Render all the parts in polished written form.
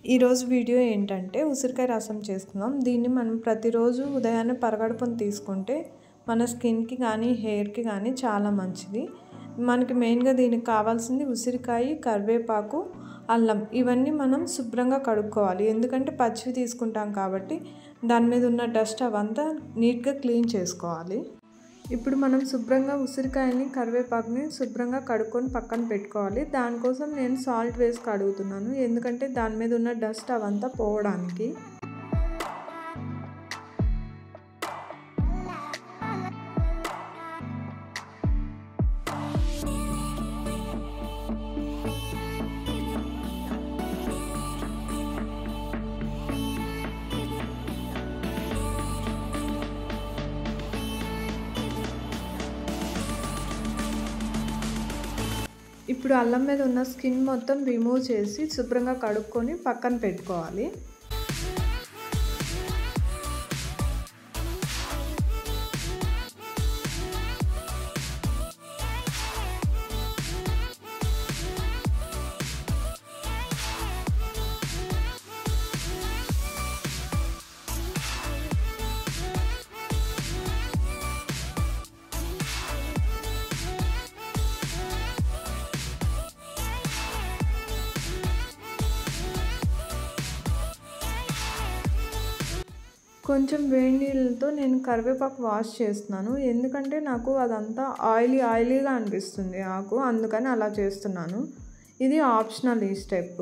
ఈరోజు వీడియో ఏంటంటే ఉసిరికాయ రసం చేసుకుందాం. దీన్ని మనం ప్రతిరోజు ఉదయాన్నే పరగడుపున తీసుకుంటే మన స్కిన్కి కానీ హెయిర్కి కానీ చాలా మంచిది. మనకి మెయిన్గా దీనికి కావాల్సింది ఉసిరికాయ, కరివేపాకు, అల్లం. ఇవన్నీ మనం శుభ్రంగా కడుక్కోవాలి. ఎందుకంటే పచ్చివి తీసుకుంటాం కాబట్టి దాని మీద ఉన్న డస్ట్ అవంతా నీట్గా క్లీన్ చేసుకోవాలి. ఇప్పుడు మనం శుభ్రంగా ఉసిరికాయని, కరివేపాకుని శుభ్రంగా కడుక్కొని పక్కన పెట్టుకోవాలి. దానికోసం నేను సాల్ట్ వేసి కడుగుతున్నాను, ఎందుకంటే దాని మీద ఉన్న డస్ట్ అవంతా పోవడానికి. ఇప్పుడు అల్లం మీద ఉన్న స్కిన్ మొత్తం రిమూవ్ చేసి శుభ్రంగా కడుక్కొని పక్కన పెట్టుకోవాలి. కొంచెం వేడి నీళ్ళతో నేను కరివేపాకు వాష్ చేస్తున్నాను, ఎందుకంటే నాకు అదంతా ఆయిలీగా అనిపిస్తుంది నాకు, అందుకని అలా చేస్తున్నాను. ఇది ఆప్షనల్ ఈ స్టెప్.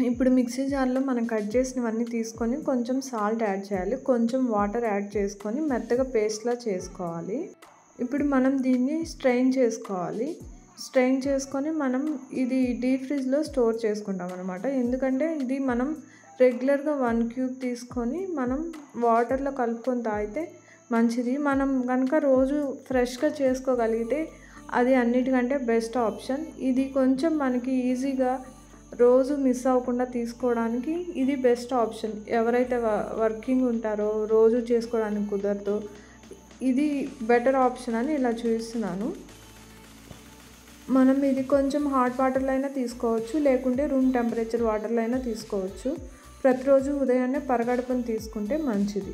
ఇప్పుడు మిక్సీ జార్లో మనం కట్ చేసినవన్నీ తీసుకొని కొంచెం సాల్ట్ యాడ్ చేయాలి, కొంచెం వాటర్ యాడ్ చేసుకొని మెత్తగా పేస్ట్లా చేసుకోవాలి. ఇప్పుడు మనం దీన్ని స్ట్రెయిన్ చేసుకోవాలి. స్ట్రెయిన్ చేసుకొని మనం ఇది డీప్ ఫ్రిడ్జ్లో స్టోర్ చేసుకుంటాం అనమాట. ఎందుకంటే ఇది మనం రెగ్యులర్గా 1 క్యూబ్ తీసుకొని మనం వాటర్లో కలుపుకొని తాగితే మంచిది. మనం కనుక రోజు ఫ్రెష్గా చేసుకోగలిగితే అది అన్నిటికంటే బెస్ట్ ఆప్షన్. ఇది కొంచెం మనకి ఈజీగా రోజు మిస్ అవ్వకుండా తీసుకోవడానికి ఇది బెస్ట్ ఆప్షన్. ఎవరైతే వర్కింగ్ ఉంటారో రోజు చేసుకోవడానికి కుదరదో ఇది బెటర్ ఆప్షన్ అని ఇలా చూస్తున్నాను. మనం ఇది కొంచెం హాట్ వాటర్లో అయినా తీసుకోవచ్చు, లేకుంటే రూమ్ టెంపరేచర్ వాటర్లో అయినా తీసుకోవచ్చు. ప్రతిరోజు ఉదయాన్నే పరగడుపున తీసుకుంటే మంచిది.